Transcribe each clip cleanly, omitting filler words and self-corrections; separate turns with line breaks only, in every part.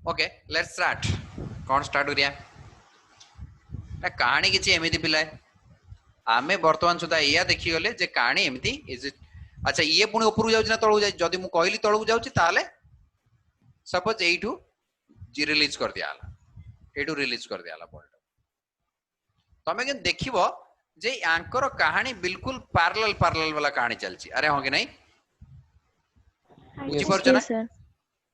Okay let's start कौन start करिया ना कहानी किछि एमिति पिलाए आमे वर्तमान सुधा या देखि गले जे कहानी एमिति इज अच्छा ये पुणी ऊपर जाउछि ना तळु जाय जदी मु कहली तळु जाउछि ताले सपोज एइठू जी रिलीज कर दिया हला एइठू रिलीज कर दिया हला बॉल तमे के देखिबो जे यांकर कहानी बिल्कुल पैरेलल वाला कहानी चलछि अरे हो कि नहीं बुझी परछ ना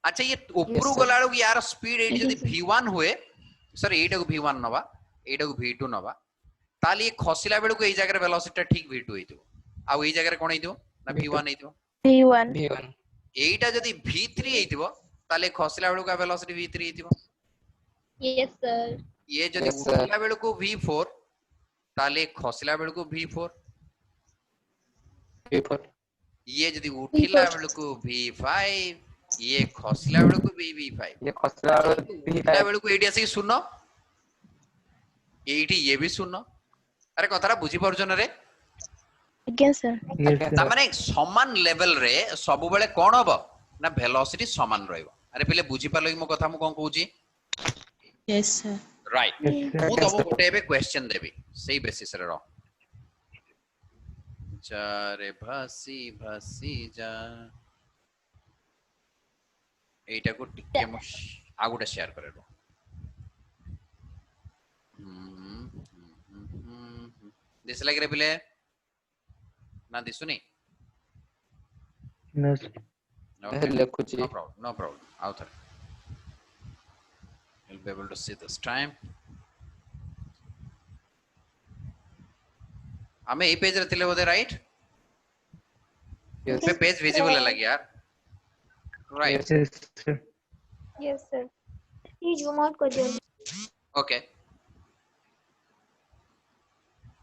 अच्छा ये ऊपर गला कि यार स्पीड एट जदी v1 हुए सर एटा को v1 नवा एटा को v2 नवा ताली ये खसिला बेलू को एई जगह वेलोसिटी ठीक v2 हेतिबो आ एई जगह कोन हेतिबो ना v1 हेतिबो v1 एटा जदी v3 हेतिबो ताले खसिला बेलू का वेलोसिटी v3 हेतिबो
यस सर
ये जदी उठिला बेलू को v4 ताले खसिला बेलू को v4 ये जदी उठिला बेलू को v5 ये खसला बेलू को v5 ये खसला बेलू को एटी आसी सुनो एटी ये भी सुनो अरे कथारा बुझी परछन रे
यस सर
ता माने समान लेवल रे सब बेले कोन हबो ना वेलोसिटी समान रहइबो अरे पहिले बुझी पालो कि मो कथा मु कोन कहूची
यस सर
राइट मु तब गोटे बे क्वेश्चन देबी सेही बेसिस रे रो जा रे भासी भासी जा एटा को टिके मु आ गोटे शेयर करे रो दिस लाइक रे पिले ना दिसुनी
No.
No problem. Out there. You'll be able to see this time. हमें ये पेज रहते ले वो दे right?
Yes.
पे पेज visible है लगी यार. Right.
Yes, sir.
Yes sir ये जूम आउट कर दिया
Okay.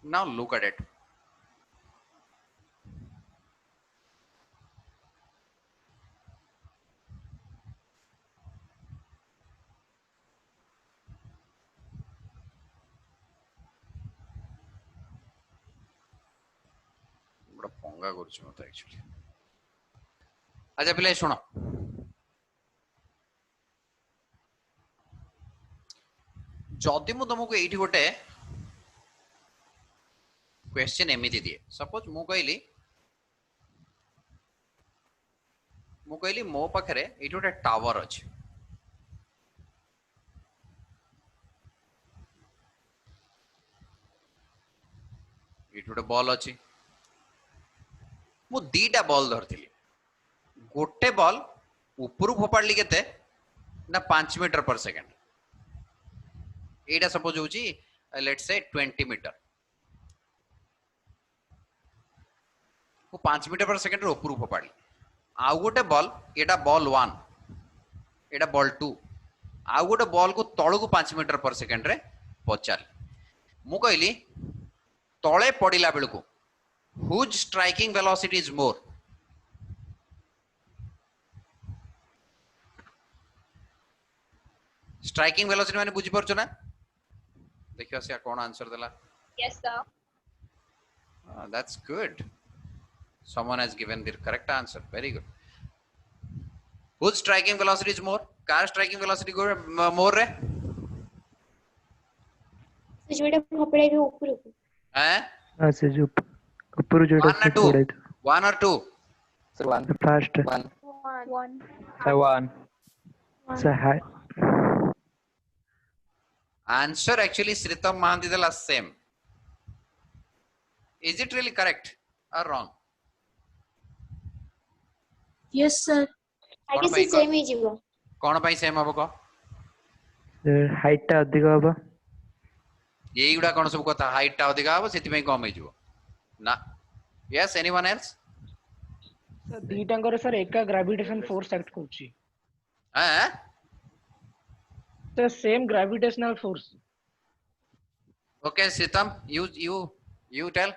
Now look at it. बड़ा पंगा करछु मत एक्चुअली. अच्छा पिले सुनो. जदि मु तुमको एठी गोटे क्वेश्चन एमिति दिए सपोज मु कहली मो पाखरे एठी गोटे टावर अछि एठी गोटे बॉल अछि मु दीटा बॉल धरथिली गोटे बॉल ऊपर फोपाडली केते ना 5 मीटर पर सेकंड एटा सपोज होची लेट्स से 20 मीटर को 5 मीटर पर सेकंड रे ऊपर फोपाडली आउ गोटे बॉल एटा बॉल 1 एटा बॉल 2 आउ गोटे बॉल को तळु को 5 मीटर पर सेकंड रे पचाली मु कहली तळे पडिला बेलको whose striking velocity is more striking velocity माने बुझी परछो ना देखियो से कोन आंसर देला
yes sir
that's good someone has given the correct answer very good whose striking velocity is more car striking velocity more रे
जोड़े खपड़े के ऊपर
हैं
से जो ऊपर जोड़ा से थोड़ा
one or two
sir one first
one
one so high
answer actually Sritam Mahanti dela same is it really correct or wrong
yes sir
आगे से सेम ही जीवो
कोन पई सेम हबो को
हाइट ता अधिक हबो
एई गुडा कोन सब कथा हाइट ता अधिक हबो सेति पई कम हे जीवो ना yes anyone else
दीटांगर सर एका ग्रेविटेशन फोर्स एक्ट करछि
हैं
तो same gravitational force
okay Sritam you tell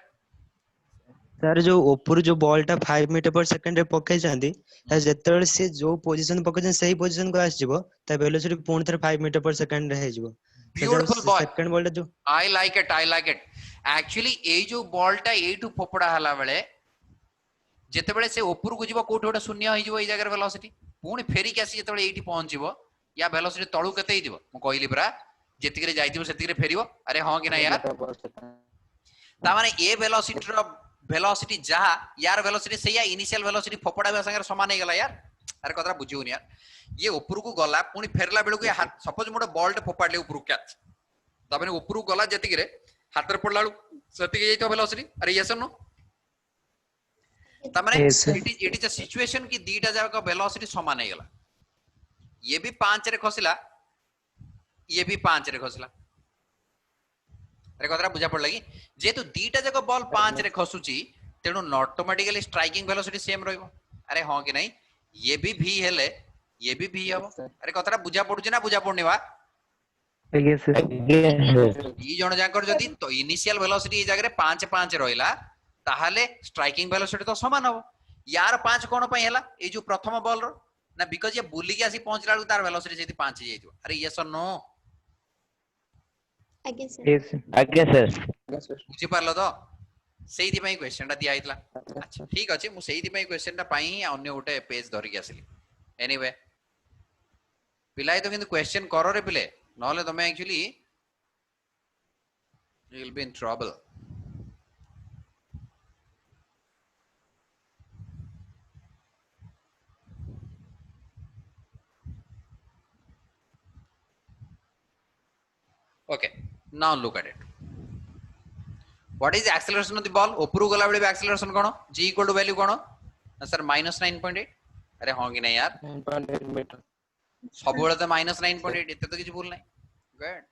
sir जो ऊपर जो बॉल टा 5 मीटर पर सेकंड रे पकै जांदी जेतले से जो पोजीशन पकै जन सही पोजीशन को आस जिवो त वेलोसिटी पूर्ण थर 5 मीटर पर सेकंड रहे जिवो
beautiful boy
सेकंड बॉल जो
I like it actually ए जो बॉल टा एटू फोपड़ा हला बेले जेते बेले से ऊपर को जीवो कोठ ओटा शून्य होई जीवो ए जगह वेलोसिटी पूर्ण फेरी के आसी जेते बेले एटी पहुंच जीवो या वेलोसिटी तळू केते हिजिवो मु कहली परा जेतिक रे जाइतिबो सेतिक रे फेरिवो अरे हां कि ना यार ता माने ए वेलोसिटी रो वेलोसिटी जहा यार वेलोसिटी सेया इनिशियल वेलोसिटी फोपडा बे संगे समान हे गला यार अरे कतरा बुझियोनी यार ये ऊपर को गला पुनी फेरला बेलु को हाथ सपोज मोटे बॉल टे फोपाडले ऊपर कैच ता माने ऊपर को गला जेतिक रे हाथ रे पडला सेतिक जइतो वेलोसिटी अरे यस नो ता माने
Yes, sir.
It is a situation की दीटा जाक वेलोसिटी समान हे गला ये भी 5 रे खसिला ये भी 5 रे खसिला अरे कतरा बुझा पड़ला कि जेतु दीटा जाक बॉल 5 रे खसुची तेनु ऑटोमेटिकली स्ट्राइकिंग वेलोसिटी सेम रहइबो अरे हां कि नहीं ये भी v हेले ये भी v हबो अरे कतरा बुझा पडुची ना बुझा पडनी बा
आज्ञा सर
ई जण जाकर जदी तो इनिशियल वेलोसिटी ए जगह 5 5 रहिला ताहाले स्ट्राइकिंग वेलोसिटी तो समान हबो यार 5 कोन पय हैला ए जो प्रथम बॉल रो ना बिकॉज़ ये बुली के आसी पहुंचला तार वेलोसिटी जेती 5 जइतो अरे यस और नो
आज्ञा सर
यस
आज्ञा सर
बुझी पारलो तो सेहिति पई क्वेश्चन ता दिया आइतला अच्छा ठीक अछि मु सेहिति पई क्वेश्चन ता पई अन्य गोटे पेज धरि के आसिली एनीवे पिलाय तो किंतु क्वेश्चन करो रे पिले नहले तमे actually you will be in trouble okay now look at it what is the acceleration of the ball उपरु गला बेले acceleration cone g equal to value cone sir -9.8 अरे हां कि नहीं यार
9.8 मीटर
सब बेले तो -9.8 एते तो किछ भूल नाही गुड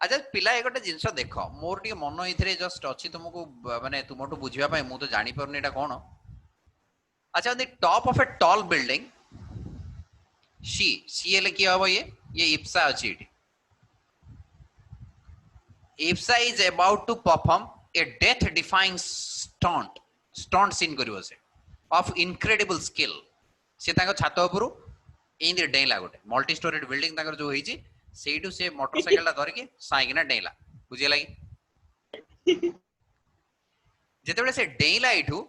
अच्छा पिला एगोटे जिंस देख मोर टी मन इथरे जस्ट अछि तुमको माने तुमटू बुझिबा पय मु तो जानि परनी एटा कोन अच्छा on the top of a tall building सी एले की हबो ये इप्सा अछि इटी Ipsa is about to perform a death defying stunt scene करिवो से ऑफ इनक्रेडिबल स्किल से ताको छात उपरु इन डेला गोटे मल्टी स्टोरीड बिल्डिंग ताकर जो होईची सेइटू से मोटरसाइकिल ला धर के साइकिना डेला बुझे लगी जेतेबेले से डेला इठू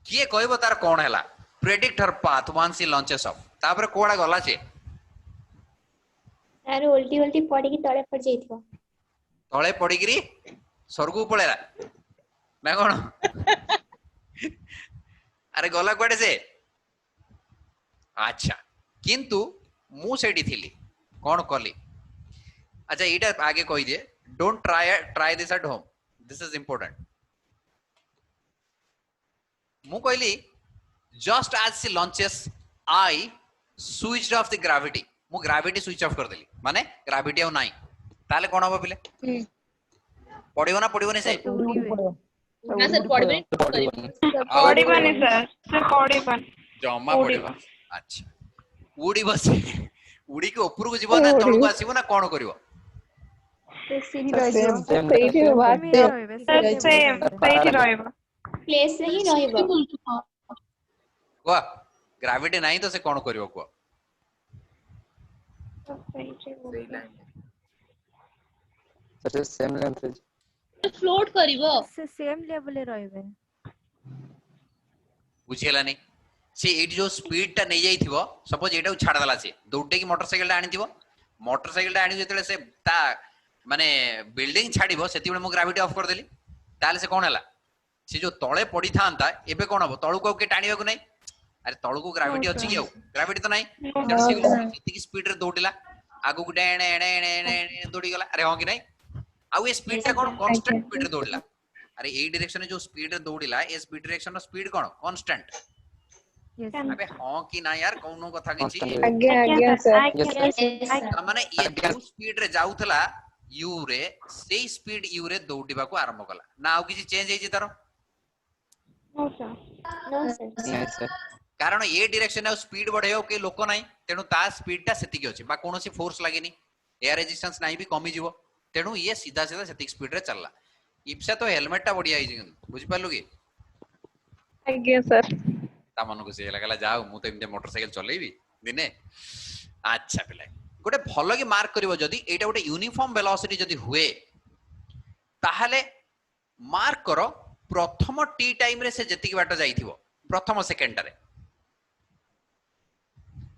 किए कहबो तार कोन हैला predict her path once he launches off तापर कोडा गला छे
यार उल्टी उल्टी पड़ी की तळे पड़ जाइथिबो
तळे पड़ीगिरी स्वर्गू पळेला ना कोन अरे गला कोडे से अच्छा किंतु मु सेठी थिली कोन कली अच्छा एटा आगे कहि दे don't try this at home this is important मु कहली just as she launches I switched off the gravity मु ग्रेविटी स्विच ऑफ कर देली माने ग्रेविटी आ नाही ताले कोन हो पिले पडिबो ना पडिबो से
ना सर पढ़बे
पढ़िबनी सर पढ़िबनी
जमा पडिबो अच्छा उडी बसे उडी के ऊपर को जीवो ना तळको आसीबो ना कोन करिवो
सीधी रहियो
ସେଇଠି ରହିବ
प्लेस रे ही रहइबो
को ग्रेविटी नाही तो से कोन करिवो को
सर सेम लेंथ
फ्लोट करिवो
से सेम लेवल रे रहइबे
बुझिला नहीं से एट जो स्पीड टा नहीं जाइथिबो सपोज एटा छाड़ दला से दौड़े की मोटरसाइकिल टा आनिथिबो मोटरसाइकिल टा आनि जेतले से ता माने बिल्डिंग छाड़िबो सेति बेले मु ग्रेविटी ऑफ कर देली ताले से कोन हला से जो तळे पड़ी थांता एबे कोन हबो तळु को के टाणिबा को नहीं अरे तळु को ग्रेविटी अछि कि ग्रेविटी तो नहीं सेति की स्पीड रे दौड़िला आगु को डेणे एणे एणे दौड़ी गला अरे हां कि नहीं आ ये स्पीड टा कोन कांस्टेंट स्पीड रे दौड़िला अरे ए डायरेक्शन जो स्पीड रे दौड़िला ए स्पीड डायरेक्शन रो स्पीड कोन कांस्टेंट अबे हां कि ना यार कोनो कथा किछि
आज्ञा सर
माने ये जो स्पीड रे जाउथला यू रे से स्पीड यू रे दौड़िबा को आरंभ कला ना आ किछि चेंज हेछि तारो
नो सर
नहीं सर
कारण ए डायरेक्शन आ स्पीड बढ़ेयो के लोक नाही तेनु ता स्पीड ता सेति की अछि बा कोनोसी फोर्स लागेनी एयर रेजिस्टेंस नाही भी कमी जीवो तेनु ये सीधा सीधा सेति स्पीड रे चलला इप्सा तो हेलमेट टा बढ़िया हिछि बुझि पालु की
आज्ञा सर
ता मन को से लागला जाऊ मु तो एमते मोटरसाइकिल चलेबी दिने अच्छा पिला गोटे भलो कि मार्क करिवो जदी एटा गोटे यूनिफॉर्म वेलोसिटी जदी हुए ताहाले मार्क करो प्रथम टी टाइम रे से जति की बाट जाइथिबो प्रथम सेकेंड रे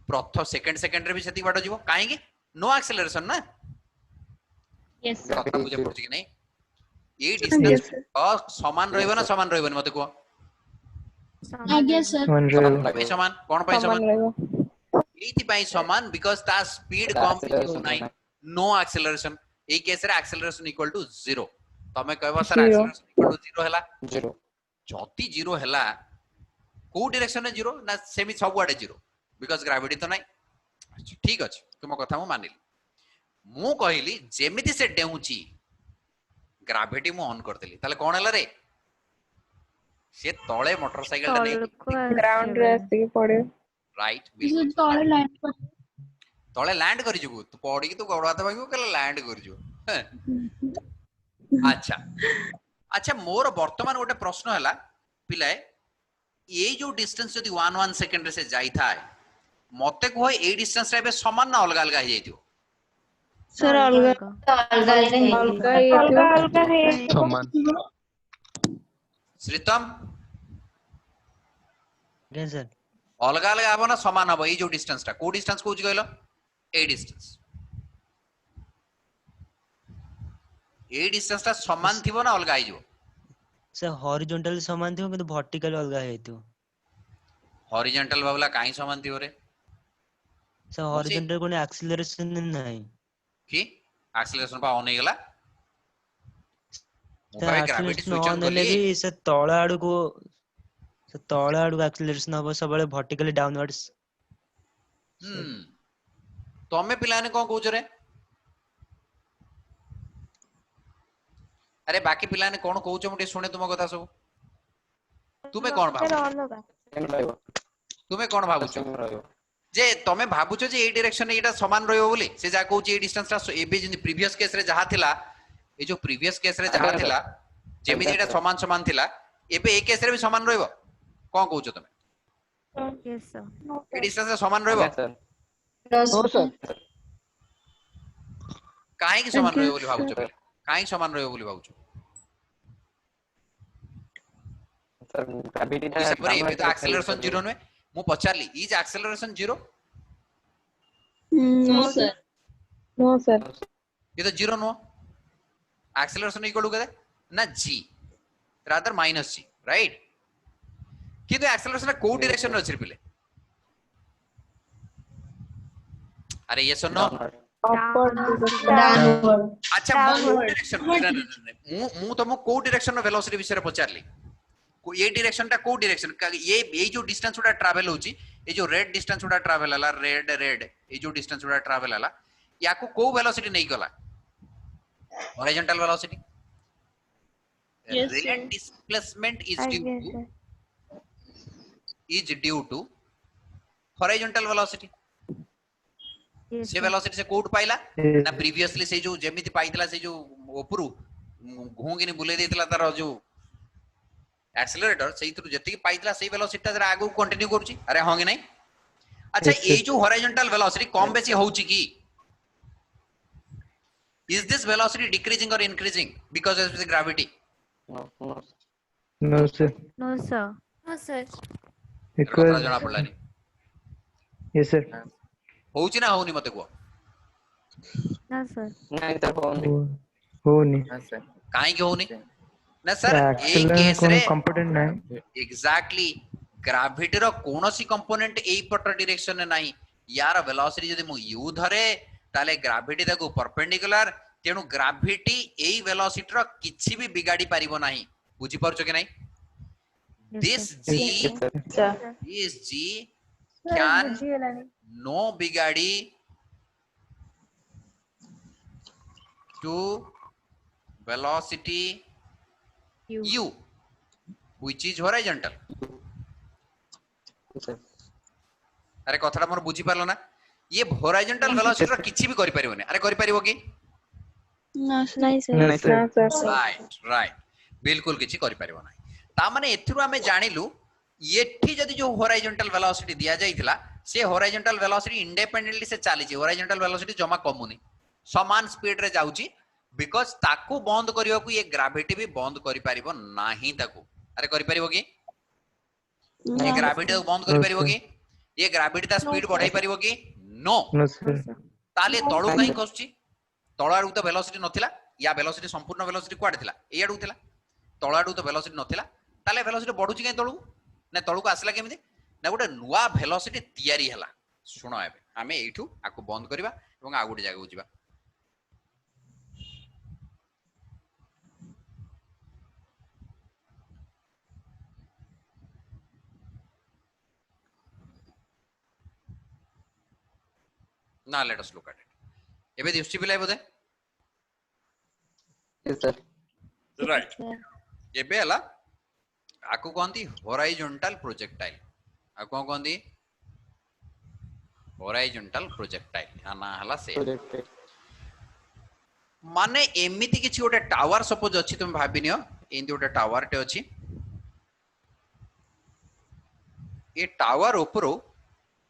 प्रथम सेकंड सेकंड रे भी सेति बाटो जीवो काहे कि नो एक्सेलरेशन ना
Yes.
कथा बुझे पड़छ कि नहीं ए डिस्टेंस समान रहइबो ना समान रहइबो मते को
आज्ञा सर
One
समान
row.
पे समान कोन पे
Common
समान
रहेगा.
एथि पई समान बिकॉज़ ता स्पीड कम
Acceleration
नाही
नाही.
नो एक्सेलरेशन ए केस रे एक्सेलरेशन इक्वल टू 0 तमे कहबो sir
Zero.
Acceleration equal to 0 हला
0
जति 0 हला को डायरेक्शन रे 0 ना सेमी सब आडे 0 बिकॉज़ ग्रेविटी तो नाही अच्छा ठीक अछि तुम कथा मु मानिली मु कहली जेमिति से डेउची ग्रेविटी मु ऑन कर देली ताले कोन हला रे से तळे मोटरसाइकिल ता नै
Ground रे आसिके पड़े.
राइट
ये तळे लैंड कर
तळे लैंड करि जबु तू पड़ी कि तू गड़ हाथ भागो कले लैंड कर जो अच्छा अच्छा मोर वर्तमान गोटे प्रश्न हला पिलाए ये जो डिस्टेंस यदि 1 सेकंड से जाई थाए मते को ए डिस्टेंस रे बे समान ना अलग अलग हे जाइतियो
सर अलगा अलगा है.
श्रीतम
ଆଜ୍ଞା ସାର୍
अलग अलग आबो ना समान हबो ए जो डिस्टेंस ता को डिस्टेंस कोच गइलो ए डिस्टेंस ए डिस्टेंस ता समान थिबो ना अलग आइ जो
ସାର୍ ହରିଜଣ୍ଟାଲ ସମାନ ଥିବ କିନ୍ତୁ ଭର୍ଟିକାଲ ଅଲଗା ହେଇଥିବ
हॉरिजॉन्टल बाबला काई समान थिबो रे
ସାର୍ ହରିଜଣ୍ଟାଲ କୋନି ଆକ୍ସିଲରେସନ ନାହିଁ
कि एक्सेलरेशन पा ऑन हेगला
sir
gravity
acceleration
switch on
on ହେଲେ
करली
ବି ସେ ତଳ ଆଡକୁ ଆକ୍ସିଲରେସନ ହବ ସବୁବେଳେ ଭର୍ଟିକାଲି ଡାଉନୱାର୍ଡସ୍
तमे पिलाने कोन कहउछ रे अरे बाकी पिलाने कोन कहउछ मुटे सुने तुम कथा सब तुमे कोन भाबु
अलगा
सेम रहइबो
तुमे कोन भाबुछ
सेम रहइबो
जे तमे भाबुछ जे ए डायरेक्शन एटा समान रहइबो बोली से जा कहउछ ए डिस्टेंस ता एबे जे प्रीवियस केस रे जहा थिला ए जो प्रीवियस केस रे जहा थिला जेमि एटा समान समान थिला एबे ए केस रे भी समान रहइबो कोन कहउछ तमे
यस सर
ए डिस्टेंस रे समान रहइबो
सर
नो सर.
काहे कि समान रहइबो बोली भाबुछ पहिले काहे समान रहइबो बोली भाबुछ
सर ग्रेविटी ना
इसे परे एबे तो एक्सेलरेशन 0 नुए मु पचारली is acceleration 0
no sir
no sir.
ये तो 0 नो एक्सेलरेशन इक्वल टू क्या ना g rather minus g right किंतु एक्सेलरेशन को डायरेक्शन रे पिले अरे ये सुनो
Downward.
अच्छा मु डायरेक्शन मु तुम को डायरेक्शन वेलोसिटी विषय रे पचारली को ये डायरेक्शन ता को डायरेक्शन ये जो डिस्टेंस उडा ट्रैवल होची ये जो रेड डिस्टेंस उडा ट्रैवल हला रेड ये जो डिस्टेंस उडा ट्रैवल हला या को वेलोसिटी नहीं गला horizontal velocity
Yes,
rate
sir.
displacement is due to horizontal velocity से वेलोसिटी से कोड पाइला ना प्रीवियसली से जो जेमिति पाइतला से जो ऊपरू घूंगिनी बुले देतला तार जो एक्सेलरेटर सेही थ्रू जति पाइतला सेही वेलोसिटी तार आगु कंटिन्यू करूची अरे होंगे नहीं अच्छा ए जो हॉरिजॉन्टल वेलोसिटी कम बेसी होउची की is this velocity decreasing or increasing because of the gravity
no no
No, sir.
No sir.
हाँ सर
कथा जणा
Because,
पड़लानी
yes, sir.
होउची ना होउनी मते को
No sir.
नहीं सर होनी
होनी.
काहे के होउनी ना सर एक
Axle
केस
कोन
रे
component नाही.
एग्जैक्टली ग्रेविटी रो कोनोसी कंपोनेंट एई पट डायरेक्शन ने नाही यार वेलोसिटी जदि मु u धरे ताले ग्रेविटी ताको परपेंडिकुलर तेनु ग्रेविटी एई वेलोसिटी रो किछि भी बिगाडी परिबो नाही बुझी परछो के नाही this g is g can no बिगाडी to velocity u which is horizontal
sir
अरे कथाटा मोर बुझी पारलो ना ये हॉरिजॉन्टल वेलोसिटी रो किछि भी करि परिबोनी अरे करि परिबो की
नहीं sir.
No, sir.
Right right बिल्कुल किछि करि परिबो नाही ता माने एथिरु हमें जानिलु एठी जदि जो हॉरिजॉन्टल वेलोसिटी दिया जाइथिला से हॉरिजॉन्टल वेलोसिटी इंडिपेंडेंटली से चली छी हॉरिजॉन्टल वेलोसिटी जमा कमुनी समान स्पीड रे जाउची बिकॉज़ ताकू बंद करियो को ये ग्रेविटी भी बंद करि परिबो नाही ताकू अरे करि परिबो की ये ग्रेविटी को बंद करि परिबो की ये ग्रेविटी ता स्पीड बढ़ाई परिबो कि नो
नो सर
ताले तळु काई खसुची तळाडू तो वेलोसिटी नथिला या वेलोसिटी संपूर्ण वेलोसिटी कुआडे थिला एयाडू थिला तळाडू तो वेलोसिटी नथिला ताले वेलोसिटी बढ़ुची काई तळु ना तळु को आसला केमिति ना गोटे नुवा वेलोसिटी तयारी हला सुनो एबे आमे एठू आको बंद करबा एवं आ गोटे जागा जिबा ना let us look at it एबे दिसची पिलाय बोधे
Yes, sir.
राइट एबे हला आको कोंती हॉरिजॉन्टल प्रोजेक्टाइल आको कोंती हॉरिजॉन्टल प्रोजेक्टाइल आना हला से
Projected.
माने एमिति किछि गोटे टावर सपोज अछि तुम भाबिनियो एंदी गोटे टावर टे अछि ए टावर उपरो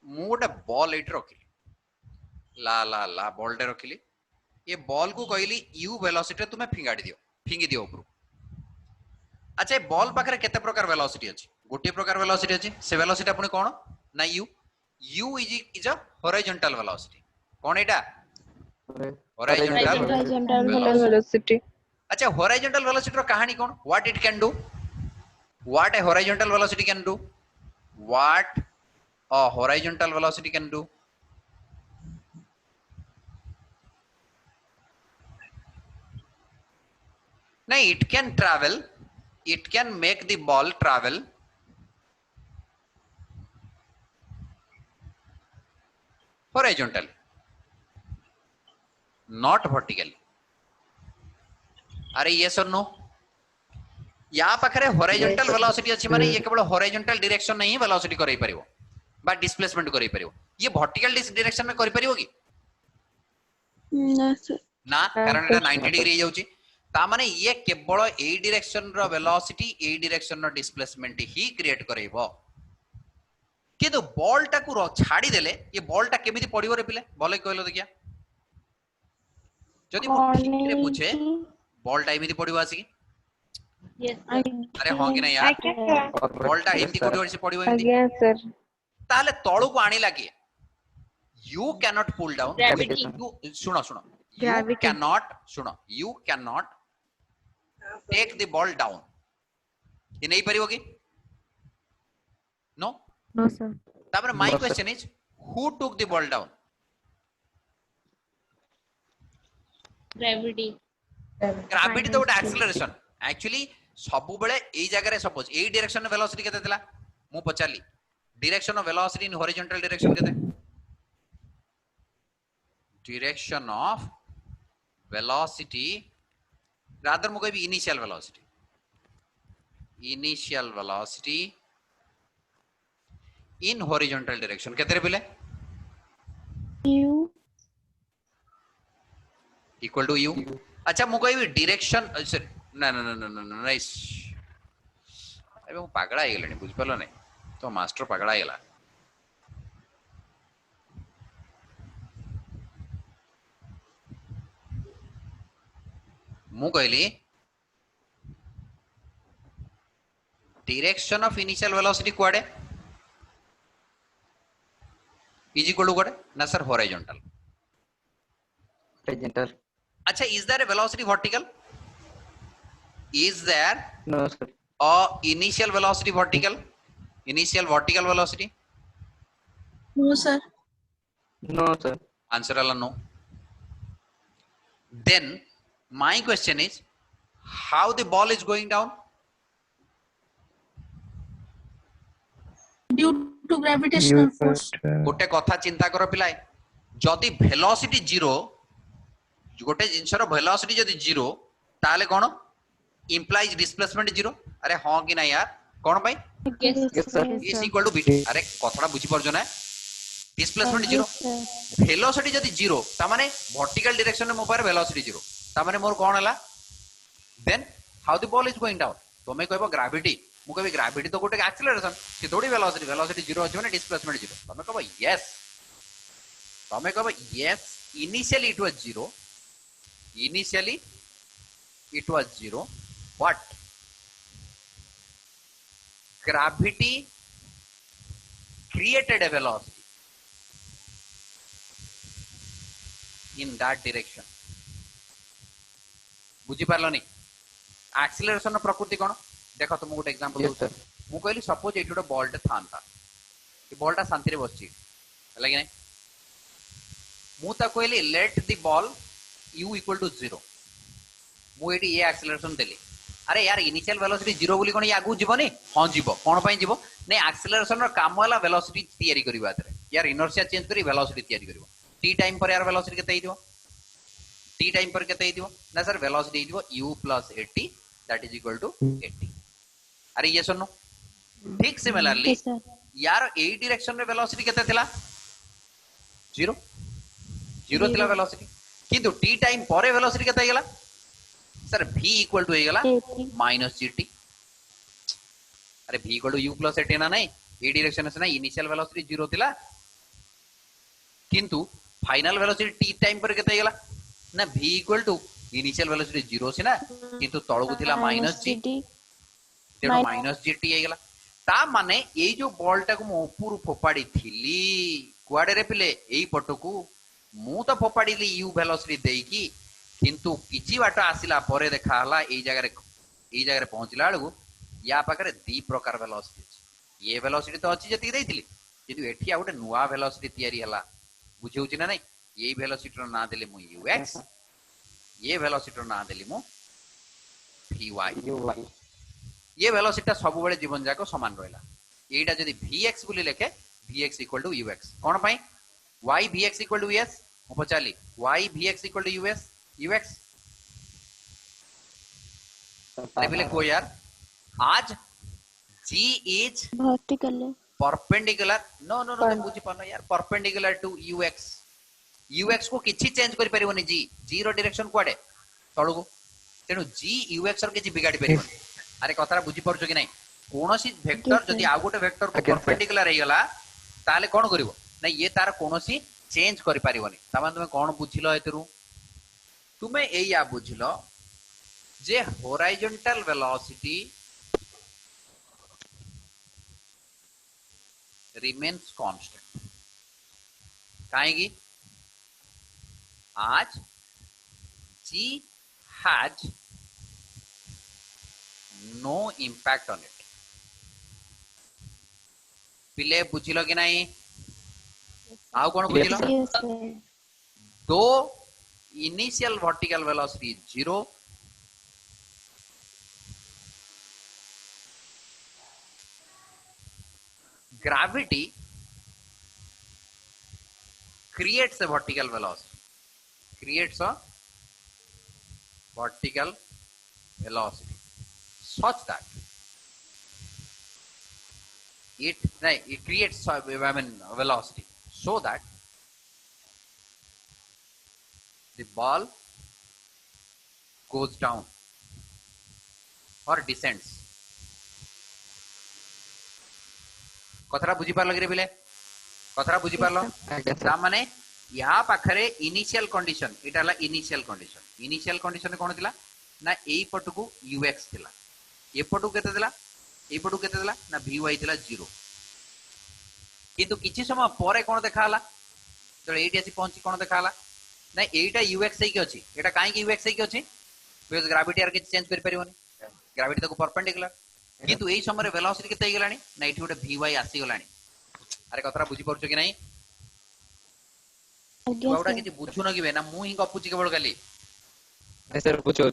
मु गोटे बॉल एट रखिली ला ला ला बॉल टे रखिली ये बॉल को कहली यू वेलोसिटी तुम्हें फिंगी दियो ऊपर अच्छा बॉल पाखरे केते प्रकार वेलोसिटी अछि गोटे प्रकार वेलोसिटी अछि से वेलोसिटी आपण कोन ना u u is a horizontal velocity कोन एटा हॉरिजॉन्टल
Horizontal velocity.
अच्छा हॉरिजॉन्टल वेलोसिटी रो कहानी कोन what it can do what a horizontal velocity can do what a horizontal velocity can do No, it can travel. It can make the ball travel. Horizontally, not vertically. अरे yes or no? या पाखरे horizontal velocity अछि माने ये केवल horizontal direction नहीं velocity करै परिबो बा डिस्प्लेसमेंट करै परिबो ये वर्टिकल डायरेक्शन में करै परिबो की
No, sir.
ना कारण एटा 90 डिग्री जाउची ता माने ये केवल ए डायरेक्शन रो वेलोसिटी ए डायरेक्शन रो डिस्प्लेसमेंट ही क्रिएट करैबो किंतु बॉल टा को छाडी देले ये बॉल टा केमिति पडिबो रे पिले बोले कहलो देखिया जदि मु ठीक रे पूछे बॉल टा एमिति पडिबो आसी
Yes,
अरे हां कि नहीं यार बॉल टा एमिति कोडी से पडिबो एमिति
Yes, sir.
ताले तळु को आनी लागे you can not pull down
Gravity.
सुनो सुनो you cannot take the ball down ये नहीं परिबो की नो
No, sir.
तापर my question is who took the ball down
Gravity.
Gravity तो गोटे एक्सेलरेशन एक्चुअली सब बेले एई जगह रे सपोज एई डायरेक्शन वेलोसिटी केते थिला मु पचारली direction of velocity in horizontal direction केते direction of velocity rather mu कहबी initial velocity in horizontal direction केते रे बिले
U.
equal to u अच्छा मु कहबी डायरेक्शन ना ना ना ना ना नाइस अबे मु पागला आइ गेलनी बुझ परलो नै तो मास्टर पागला आइ गेला मु कहली डायरेक्शन ऑफ इनिशियल वेलोसिटी कुआडे इज इक्वल टू कुआडे ना सर हॉरिजॉन्टल
Horizontal.
अच्छा is there a velocity vertical is there
No, sir.
A initial velocity vertical initial vertical velocity
No, sir.
No, sir.
Answer अला no then my question is how the ball is going down
Due to gravitational force.
गोटे कथा चिंता कर पिलाए जदि velocity zero गोटे जिनसर velocity जदि zero ताले कोन इंप्लाइज डिस्प्लेसमेंट जीरो अरे हां कि ना यार कोन भाई
Yes.
Yes, sir.
Is equal to be अरे कथड़ा बुझी परजो ना डिस्प्लेसमेंट जीरो वेलोसिटी जदि जीरो ता माने वर्टिकल डायरेक्शन में मोबाइल वेलोसिटी जीरो ता माने मोर कोन हला then how the ball is going down तो मैं कहबो ग्रेविटी मु कहबी ग्रेविटी तो गोटे एक्सेलरेशन कि थोड़ी वेलोसिटी जीरो अछि माने डिस्प्लेसमेंट जीरो तमे कहबो यस तमे कहबो yes initially it was zero initially it was zero but gravity created a velocity in that direction. बुझी पारलनी एक्सीलरेशन प्रकृति कौन देख तुम गोटे एग्जांपल
Yes,
दउछ
sir.
मु कहली सपोज एठी गोटे बॉल टे थांता ए बॉल टा शांति रे बसची हला कि नै मु ता कहली let the ball u equal to 0 मु एठी ए एक्सीलरेशन देली अरे यार इनिशियल वेलोसिटी 0 बोली कोन आगु जीवनी हां जीवो कोन पई जीवो नै एक्सीलरेशन रो काम वाला वेलोसिटी तयारी करबा आतरे यार इनर्शिया चेंज करी वेलोसिटी तयारी करबो t टाइम पर यार वेलोसिटी केते हिदिबो t टाइम पर केते हिदिबो ना सर वेलोसिटी हिदिबो u plus 80 that is equal to 80 अरे ये सुनो ठीक सिमिलरली
Yes, sir.
यार ए डायरेक्शन रे वेलोसिटी केते थिला 0 0 थिला वेलोसिटी किंतु t टाइम पर वेलोसिटी केते गेला सर v इक्वल टू हेगला
80.
माइनस gt अरे v equal to u plus 80 ना नहीं ए डायरेक्शन से ना इनिशियल वेलोसिटी 0 थिला किंतु फाइनल वेलोसिटी t टाइम पर केते गेला ना v equal to initial velocity 0 से ना किंतु तळगु थिला माइनस g तेणु माइनस gt हेगला ता माने ए जो बॉल टा को मो ऊपर फोपाडी थिली कुआडे रे पिले एई पटकू मु तो फोपाडीली u वेलोसिटी देकी किंतु किछि बाट आसिला परे देखा हला एई जगह रे पहुंचला बेलू या पाखरे दी प्रकार वेलोसिटी अछि ये वेलोसिटी तो अछि जति देइतिली किंतु एठी आ गोटे नुवा वेलोसिटी तयारी हला बुझौछि ना नै एई वेलोसिटी रो ना देले मु ux ये वेलोसिटी रो ना देली मु vy ये वेलोसिटी सब बेले जीवन जाको समान रहला एटा जदी vx बोली लेखे vx इक्वल टू ux कोन पई y vx equal to us मु पचाली y vx equal to ux अरे बोले को यार आज g is
Vertical है.
perpendicular नो नो नो बुझी पानो यार perpendicular to ux को किछि चेंज करि परिबोनी g रो डायरेक्शन कोडे तळगु तेनु g ux रो किछि बिगाडी परिबोनी अरे कथरा बुझी परछो कि नै कोनोसी वेक्टर जदी आ गोटे वेक्टर को परपेंडिकुलर हे गला ताले कोन करिवो नै ये तार कोनोसी चेंज करि परिबोनी तमा तुमे कोन बुझिलो एतरु तुमे एया बुझिलो जे हॉरिजॉन्टल वेलोसिटी रिमेन्स कांस्टेंट काहेगी आज g has no impact on it पिले बुझिलो कि नहीं आउ कोन बुझिलो
Yes, sir.
दो initial vertical velocity 0 gravity creates a vertical velocity such that it creates velocity so that the ball goes down or descends कथरा बुझी पारलो रे बिले कथरा बुझी पारलो ता माने या पाखरे initial condition Itala initial condition कोन थिला ना एई पटकू ux थिला ए पटकू केते थिला ए पटकू केते थिला ना vy थिला 0 किंतु किछि समय परे कोन देखाला तो एटी आसी पहुंची कोन देखाला ना एटा ux सही के अछि एटा काहे कि ux सही के अछि बिकॉज़ ग्रेविटी आर के चेंज कर परिबोनी ग्रेविटी तको परपेंडिकुलर किंतु एई समय वेलोसिटी केते गेलानी ना एठी गोटे vy आसी गेलानी अरे कथरा बुझी परछो कि नाही बाउडा किछि बुझु न किबे ना मु ही गपुची केवल गाली
सर पूछो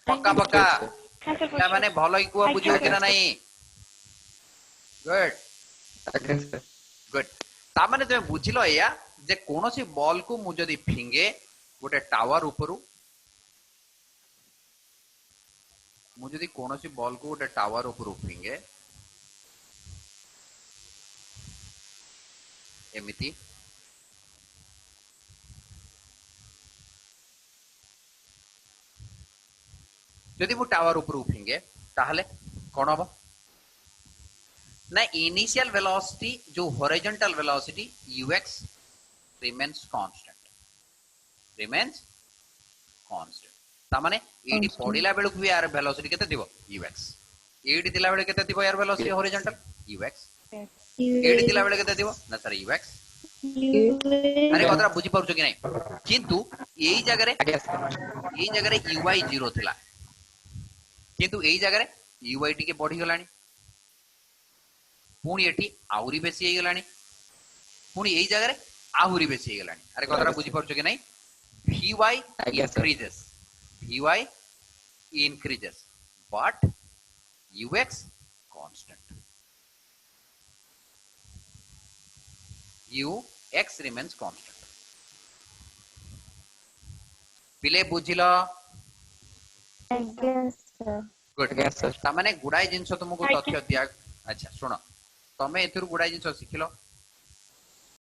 पक्का पक्का ता माने भलो ही कुआ बुझियो कि ना नाही गुड ता माने तुमे बुझिलो या जे कोनोसी बॉल को मु जदी फिंगे गोटे टावर ऊपरू मु जदी कोनोसी बॉल को गोटे टावर ऊपरू फिंगे एमिति जदि मु टावर ऊपर फिंगे ताहले कोन हबो ना इनिशियल वेलोसिटी जो horizontal velocity ux remains constant ता माने एडी पडिला बेलु भी यार वेलोसिटी केते दिबो ux एडी दिला बेले केते दिबो यार वेलोसिटी हॉरिजॉन्टल ux एडी दिला बेले केते दिबो ना सर ux अरे कतरा बुझी पाउछ कि नहीं किंतु एई जगह रे
आज्ञा सर
uy 0 थिला किंतु एई जगह रे uy टिके बढ़ी गलानी पुणी एठी आउरी बेसी हे गलानी पुणी एई जगह रे आहुरी बेसी हे गलानी अरे कतरा बुझी पाउछ कि नहीं vy
आज्ञा sir
increases vy increases but ux constant ux remains constant पिले बुझिलो गुड
आज्ञा सर
ता माने गुडाई जिंस तुमको तथ्य दिया अच्छा सुनो तमे एथुर गुडाई जिंस सिखिलो